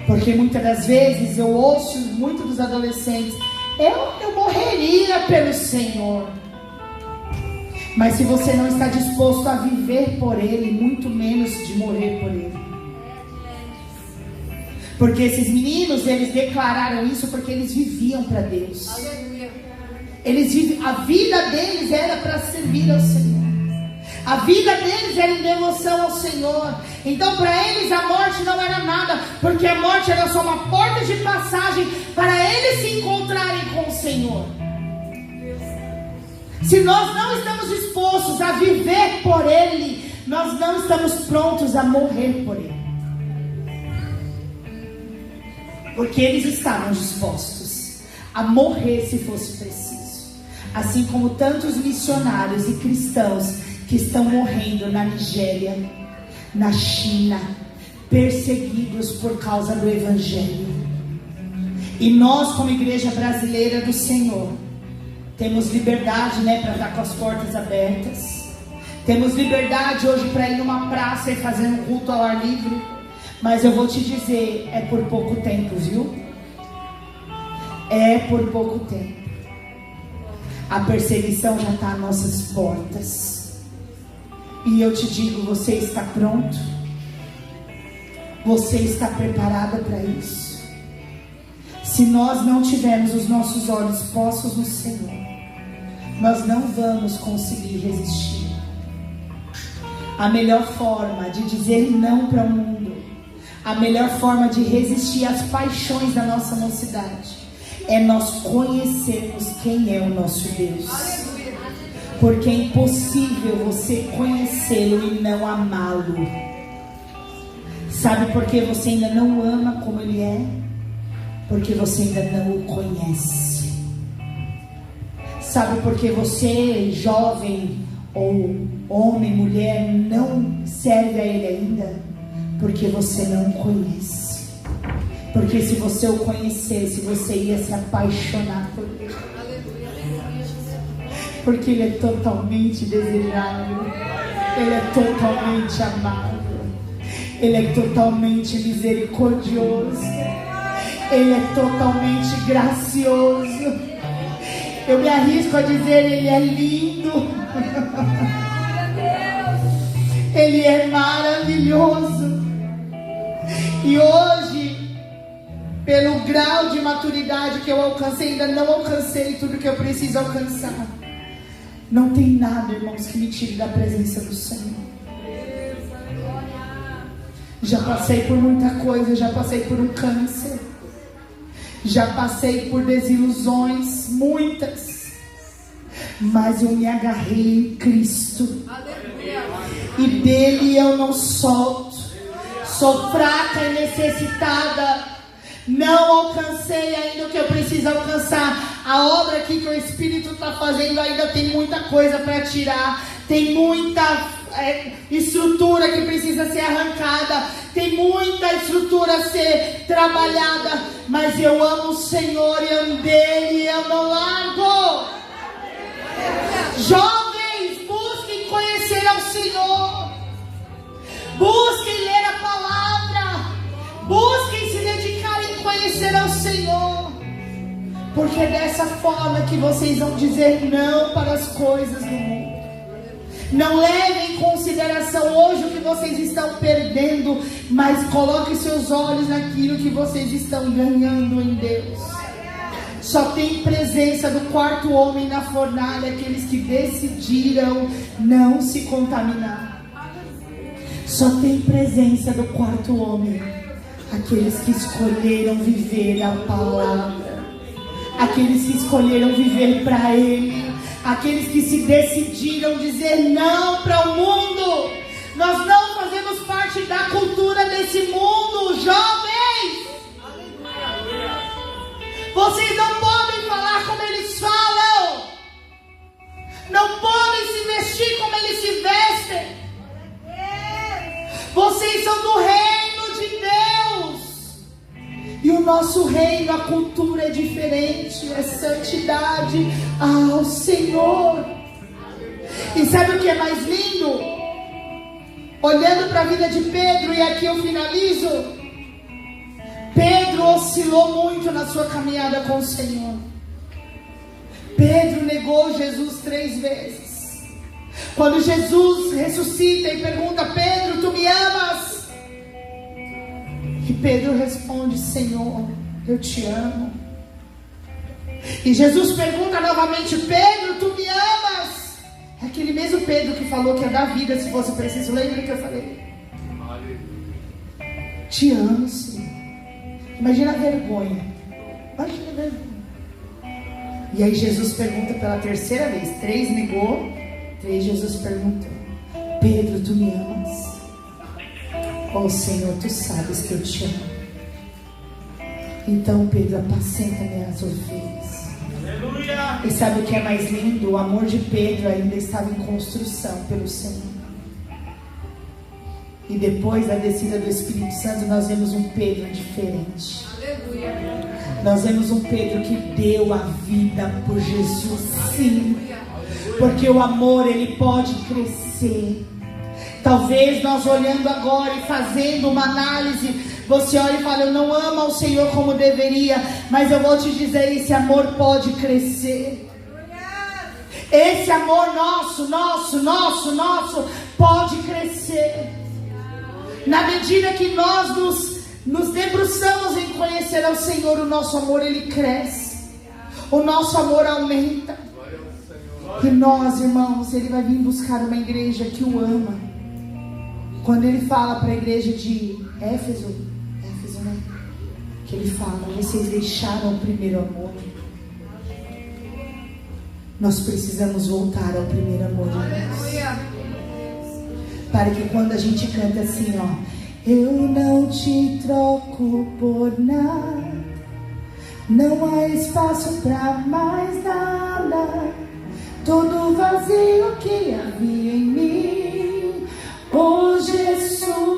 Porque muitas das vezes eu ouço muito dos adolescentes, eu morreria pelo Senhor. Mas se você não está disposto a viver por Ele, muito menos de morrer por Ele. Porque esses meninos, eles declararam isso porque eles viviam para Deus. A vida deles era para servir ao Senhor. A vida deles era em devoção ao Senhor. Então para eles a morte não era nada, porque a morte era só uma porta de passagem para eles se encontrarem com o Senhor. Se nós não estamos dispostos a viver por Ele, nós não estamos prontos a morrer por Ele. Porque eles estavam dispostos a morrer se fosse preciso. Assim como tantos missionários e cristãos que estão morrendo na Nigéria, na China, perseguidos por causa do Evangelho. E nós, como igreja brasileira do Senhor, temos liberdade, para estar com as portas abertas. Temos liberdade hoje para ir numa praça e fazer um culto ao ar livre. Mas eu vou te dizer, é por pouco tempo, viu? É por pouco tempo. A perseguição já está às nossas portas. E eu te digo, você está pronto? Você está preparada para isso? Se nós não tivermos os nossos olhos postos no Senhor, nós não vamos conseguir resistir. A melhor forma de dizer não para o mundo, a melhor forma de resistir às paixões da nossa mocidade, é nós conhecermos quem é o nosso Deus. Porque é impossível você conhecê-lo e não amá-lo. Sabe por que você ainda não ama como Ele é? Porque você ainda não o conhece. Sabe por que você, jovem ou homem, mulher, não serve a Ele ainda? Porque você não o conhece. Porque se você o conhecesse, você ia se apaixonar por Ele. Porque Ele é totalmente desejável. Ele é totalmente amável. Ele é totalmente misericordioso. Ele é totalmente gracioso. Eu me arrisco a dizer, Ele é lindo. Ele é maravilhoso. E hoje, pelo grau de maturidade que eu alcancei, ainda não alcancei tudo que eu preciso alcançar. Não tem nada, irmãos, que me tire da presença do Senhor. Já passei por muita coisa, já passei por um câncer. Já passei por desilusões, muitas. Mas eu me agarrei em Cristo. E dele eu não solto. Sou fraca e necessitada. Não alcancei ainda o que eu preciso alcançar. A obra aqui que o Espírito está fazendo ainda tem muita coisa para tirar. Tem muita estrutura que precisa ser arrancada. Tem muita estrutura a ser trabalhada. Mas eu amo o Senhor e amo dele e eu não largo. Jovens, busquem conhecer ao Senhor. Busquem ler a palavra. Busquem se dedicar em conhecer ao Senhor. Porque é dessa forma que vocês vão dizer não para as coisas do mundo. Não levem em consideração hoje o que vocês estão perdendo, mas coloquem seus olhos naquilo que vocês estão ganhando em Deus. Só tem presença do quarto homem na fornalha aqueles que decidiram não se contaminar. Só tem presença do quarto homem aqueles que escolheram viver a palavra, aqueles que escolheram viver para Ele, aqueles que se decidiram dizer não para o mundo. Nós não fazemos parte da cultura desse mundo, jovens. Vocês não podem falar como eles falam, não podem se vestir como eles se vestem. Vocês são do reino de Deus, e o nosso reino, a cultura é diferente, é santidade ao Senhor. E sabe o que é mais lindo? Olhando para a vida de Pedro, e aqui eu finalizo, Pedro oscilou muito na sua caminhada com o Senhor. Pedro negou Jesus 3 vezes. Quando Jesus ressuscita e pergunta: Pedro, tu me amas? E Pedro responde: Senhor, eu te amo. E Jesus pergunta novamente: Pedro, tu me amas? É aquele mesmo Pedro que falou que ia dar vida se fosse preciso. Lembra que eu falei? Te amo, Senhor. Imagina a vergonha. Imagina a vergonha. E aí Jesus pergunta pela terceira vez. 3 negou, 3 Jesus perguntou: Pedro, tu me amas? Oh Senhor, tu sabes que eu te amo. Então Pedro, apacenta minhas ovelhas. Aleluia. E sabe o que é mais lindo? O amor de Pedro ainda estava em construção pelo Senhor. E depois da descida do Espírito Santo, nós vemos um Pedro diferente. Aleluia. Nós vemos um Pedro que deu a vida por Jesus, sim. Porque o amor, ele pode crescer. Talvez nós olhando agora e fazendo uma análise, você olha e fala: eu não amo ao Senhor como deveria. Mas eu vou te dizer, esse amor pode crescer. Esse amor nosso pode crescer. Na medida que nós nos debruçamos em conhecer ao Senhor, o nosso amor, ele cresce. O nosso amor aumenta. E nós, irmãos, ele vai vir buscar uma igreja que o ama. Quando ele fala para a igreja de Éfeso, né? Que ele fala: vocês deixaram o primeiro amor. Nós precisamos voltar ao primeiro amor de Deus. Para que quando a gente canta assim, ó: eu não te troco por nada, não há espaço para mais nada, todo vazio que havia em mim, oh Jesus.